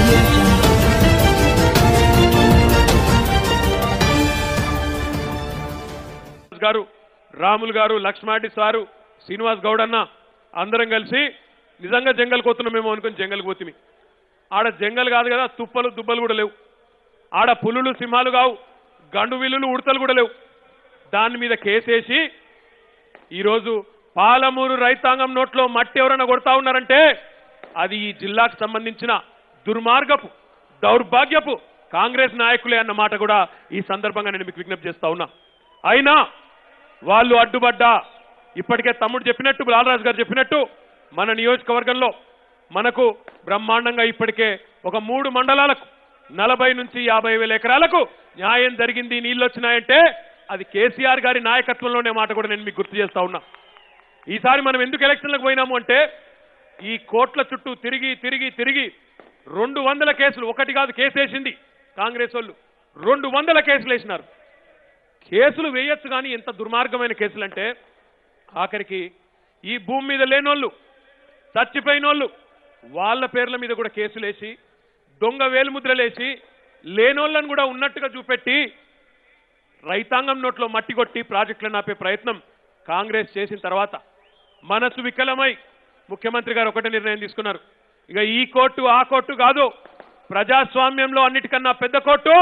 audio jungle. గారు రాములు గారు Lakshma Reddy sir Srinivas Goud అన్న అందరం కలిసి నిజంగా జంగల్ కోతున్నామేమో అనుకుని జంగల్ కోతిమి. ఆడ జంగల్ కాదు కదా, తుప్పలు దుబ్బలు కూడా లేవు. ఆడ పులులు సింహాలు కావు, గండు విల్లులు ఉడతలు కూడా లేవు. దాని మీద కేసేసి ఈరోజు పాలమూరు రైతాంగం నోట్లో మట్టి ఎవరైనా కొడతా ఉన్నారంటే అది ఈ జిల్లాకు సంబంధించిన దుర్మార్గపు దౌర్భాగ్యపు కాంగ్రెస్ నాయకులే అన్న మాట కూడా ఈ సందర్భంగా నేను మీకు విజ్ఞప్తి చేస్తా ఉన్నా. అయినా వాళ్ళు అడ్డుపడ్డా ఇప్పటికే తమ్ముడు చెప్పినట్టు, లాలరాజు గారు చెప్పినట్టు మన నియోజకవర్గంలో మనకు బ్రహ్మాండంగా ఇప్పటికే ఒక 3 మండలాలకు 40 నుంచి 50,000 ఎకరాలకు న్యాయం జరిగింది, నీళ్ళు వచ్చినాయంటే అది కేసీఆర్ గారి నాయకత్వంలోనే మాట కూడా నేను మీకు గుర్తు చేస్తా ఉన్నా. ఈసారి మనం ఎందుకు ఎలక్షన్లకు పోయినాము అంటే ఈ కోట్ల చుట్టూ తిరిగి తిరిగి తిరిగి 200 కేసులు, ఒకటి కాదు కేసేసింది కాంగ్రెస్ వాళ్ళు, 200 కేసులు వేసినారు. కేసులు వేయొచ్చు కానీ ఎంత దుర్మార్గమైన కేసులు అంటే ఆఖరికి ఈ భూమి మీద లేనోళ్ళు, చచ్చిపోయినోళ్ళు వాళ్ళ పేర్ల మీద కూడా కేసులేసి దొంగ వేలుముద్రలేసి లేనోళ్ళను కూడా ఉన్నట్టుగా చూపెట్టి రైతాంగం నోట్లో మట్టి కొట్టి ప్రాజెక్టులను ఆపే ప్రయత్నం కాంగ్రెస్ చేసిన తర్వాత మనసు వికలమై ముఖ్యమంత్రి గారు ఒకటే నిర్ణయం తీసుకున్నారు. ఇక ఈ కోర్టు ఆ కోర్టు కాదు, ప్రజాస్వామ్యంలో అన్నిటికన్నా పెద్ద కోర్టు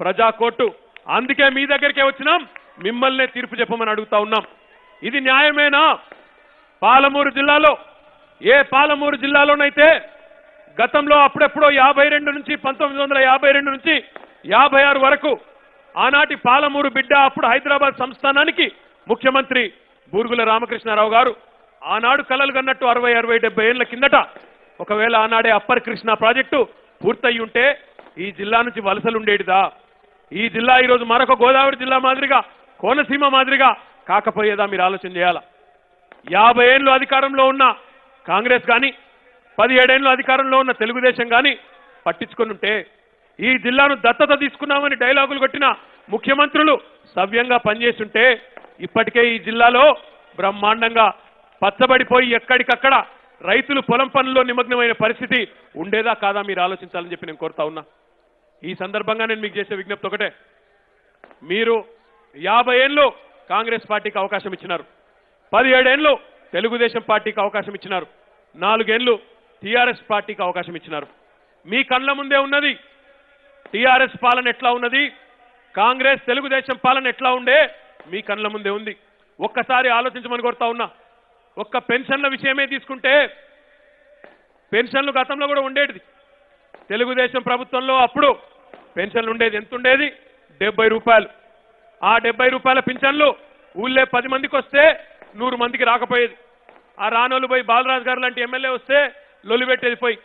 ప్రజా కోర్టు. అందుకే మీ దగ్గరికే వచ్చినాం, మిమ్మల్నే తీర్పు చెప్పమని అడుగుతా ఉన్నాం. ఇది న్యాయమేనా? పాలమూరు జిల్లాలో పాలమూరు జిల్లాలోనైతే గతంలో అప్పుడెప్పుడో 52 నుంచి 1952 నుంచి 56 వరకు ఆనాటి పాలమూరు బిడ్డ, అప్పుడు హైదరాబాద్ సంస్థానానికి ముఖ్యమంత్రి బూరుగుల రామకృష్ణారావు గారు ఆనాడు కలలు కన్నట్టు 60, 70 ఏళ్ల కిందట ఒకవేళ ఆనాడే అప్పర్ కృష్ణ ప్రాజెక్టు పూర్తయి ఉంటే ఈ జిల్లా నుంచి వలసలుండేటిదా? ఈ జిల్లా ఈరోజు మరొక గోదావరి జిల్లా మాదిరిగా, కోనసీమ మాదిరిగా కాకపోయేదా? మీరు ఆలోచన చేయాలా. 50 ఏళ్ళు అధికారంలో ఉన్న కాంగ్రెస్ కానీ 17 ఏళ్ళు అధికారంలో ఉన్న తెలుగుదేశం కానీ పట్టించుకొని ఉంటే, ఈ జిల్లాను దత్తత తీసుకున్నామని డైలాగులు కొట్టిన ముఖ్యమంత్రులు సవ్యంగా పనిచేస్తుంటే ఇప్పటికే ఈ జిల్లాలో బ్రహ్మాండంగా పచ్చబడిపోయి ఎక్కడికక్కడ రైతులు పొలం పనుల్లో నిమగ్నమైన పరిస్థితి ఉండేదా కాదా? మీరు ఆలోచించాలని చెప్పి నేను కోరుతా ఉన్నా. ఈ సందర్భంగా నేను మీకు చేసే విజ్ఞప్తి ఒకటే, మీరు 50 ఏళ్ళు కాంగ్రెస్ పార్టీకి అవకాశం ఇచ్చినారు, 17 ఏళ్ళు తెలుగుదేశం పార్టీకి అవకాశం ఇచ్చినారు, 4 ఏళ్ళు టీఆర్ఎస్ పార్టీకి అవకాశం ఇచ్చినారు. మీ కళ్ళ ముందే ఉన్నది టీఆర్ఎస్ పాలన ఎట్లా ఉన్నది, కాంగ్రెస్ తెలుగుదేశం పాలన ఎట్లా ఉండే మీ కళ్ళ ముందే ఉంది. ఒక్కసారి ఆలోచించమని కోరుతా ఉన్నా. ఒక్క పెన్షన్ల విషయమే తీసుకుంటే పెన్షన్లు గతంలో కూడా ఉండేది. తెలుగుదేశం ప్రభుత్వంలో అప్పుడు పెన్షన్లు ఉండేది, ఎంత ఉండేది? 70 రూపాయలు. ఆ 70 రూపాయల పెన్షన్లు ఊళ్ళే 10 మందికి వస్తే 100 మందికి రాకపోయేది. ఆ రానోళ్ళు పోయి బాలరాజు గారు లాంటి ఎమ్మెల్యే వస్తే లొల్లి పెట్టేది పోయి,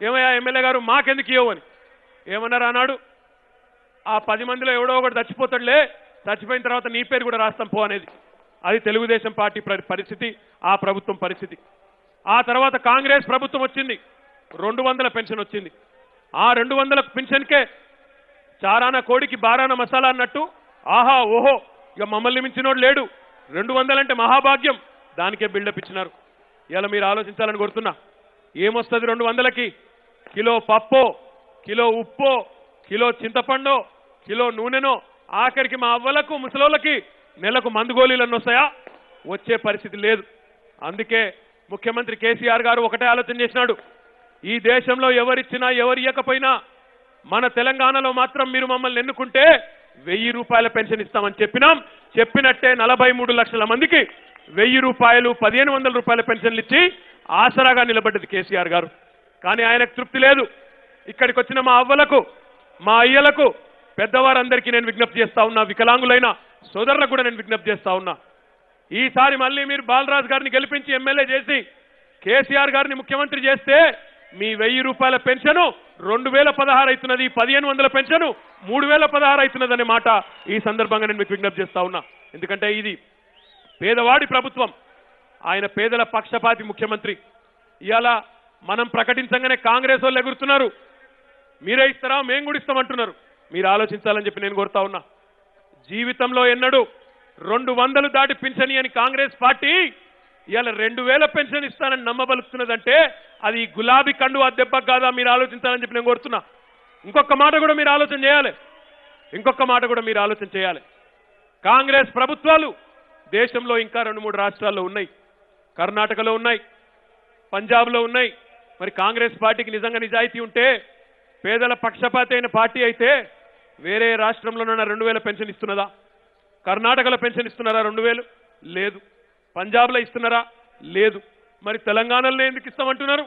ఏమయ్యా ఎమ్మెల్యే గారు మాకెందుకు ఇవ్వవు అని. ఏమన్నారు అన్నాడు, ఆ 10 మందిలో ఎవడో ఒకటి చచ్చిపోతాడులే, చచ్చిపోయిన తర్వాత నీ పేరు కూడా రాస్తాం పో అనేది. అది తెలుగుదేశం పార్టీ పరిస్థితి, ఆ ప్రభుత్వం పరిస్థితి. ఆ తర్వాత కాంగ్రెస్ ప్రభుత్వం వచ్చింది, 200 పెన్షన్ వచ్చింది. ఆ 200 పెన్షన్కే చారాన కోడికి బారాన మసాలా అన్నట్టు ఆహా ఓహో ఇక మమ్మల్ని మించినోడు లేడు, 200 అంటే మహాభాగ్యం, దానికే బిల్డప్ ఇచ్చినారు. ఇలా మీరు ఆలోచించాలని కోరుతున్నా. ఏమొస్తుంది 200కి? కిలో పప్పో, కిలో ఉప్పో, కిలో చింతపండో, కిలో నూనెనో, ఆఖరికి మా అవ్వలకు ముసలోళ్ళకి నెలకు మందు గోళీలన్నీ వస్తాయా? వచ్చే పరిస్థితి లేదు. అందుకే ముఖ్యమంత్రి కేసీఆర్ గారు ఒకటే ఆలోచన చేసినాడు, ఈ దేశంలో ఎవరిచ్చినా ఎవరు ఇవ్వకపోయినా మన తెలంగాణలో మాత్రం మీరు మమ్మల్ని ఎన్నుకుంటే 1000 రూపాయల పెన్షన్ ఇస్తామని చెప్పినాం. చెప్పినట్టే 43 లక్షల మందికి 1000 రూపాయలు, 1500 రూపాయల పెన్షన్లు ఇచ్చి ఆసరాగా నిలబడ్డది కేసీఆర్ గారు. కానీ ఆయనకు తృప్తి లేదు. ఇక్కడికి వచ్చిన మా అవ్వలకు, మా అయ్యలకు, పెద్దవారందరికీ నేను విజ్ఞప్తి చేస్తా ఉన్నా, వికలాంగులైన సోదరులకు కూడా నేను విజ్ఞప్తి చేస్తా ఉన్నా. ఈసారి మళ్ళీ మీరు బాలరాజు గారిని గెలిపించి ఎమ్మెల్యే చేసి కేసీఆర్ గారిని ముఖ్యమంత్రి చేస్తే మీ 1000 రూపాయల పెన్షను 2016 అవుతున్నది, 1500 పెన్షను 3016 అవుతున్నదనే మాట ఈ సందర్భంగా నేను మీకు విజ్ఞప్తి చేస్తా ఉన్నా. ఎందుకంటే ఇది పేదవాడి ప్రభుత్వం, ఆయన పేదల పక్షపాతి ముఖ్యమంత్రి. ఇవాళ మనం ప్రకటించగానే కాంగ్రెస్ వాళ్ళు ఎగురుతున్నారు, మీరే ఇస్తారా మేము కూడా ఇస్తామంటున్నారు. మీరు ఆలోచించాలని చెప్పి నేను కోరుతా ఉన్నా. జీవితంలో ఎన్నడూ 200 దాటి పింఛని అని కాంగ్రెస్ పార్టీ ఇవాళ 2000 పెన్షన్ ఇస్తానని నమ్మబలుకుతున్నదంటే అది గులాబీ కండువా దెబ్బ కాదా మీరు ఆలోచించాలని చెప్పి నేను కోరుతున్నా. ఇంకొక మాట కూడా మీరు ఆలోచన చేయాలి. కాంగ్రెస్ ప్రభుత్వాలు దేశంలో ఇంకా 2-3 రాష్ట్రాల్లో ఉన్నాయి. కర్ణాటకలో ఉన్నాయి, పంజాబ్లో ఉన్నాయి. మరి కాంగ్రెస్ పార్టీకి నిజంగా నిజాయితీ ఉంటే, పేదల పక్షపాతి అయిన పార్టీ అయితే వేరే రాష్ట్రంలోనైనా 2000 పెన్షన్ ఇస్తున్నదా? కర్ణాటకలో పెన్షన్ ఇస్తున్నారా 2000? లేదు. పంజాబ్లో ఇస్తున్నారా? లేదు. మరి తెలంగాణలో ఎందుకు ఇస్తామంటున్నారు?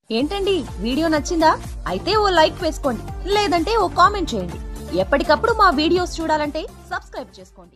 ఏంటండి, వీడియో నచ్చిందా? అయితే ఓ లైక్ వేసుకోండి, లేదంటే ఓ కామెంట్ చేయండి. ఎప్పటికప్పుడు మా వీడియోస్ చూడాలంటే సబ్స్క్రైబ్ చేసుకోండి.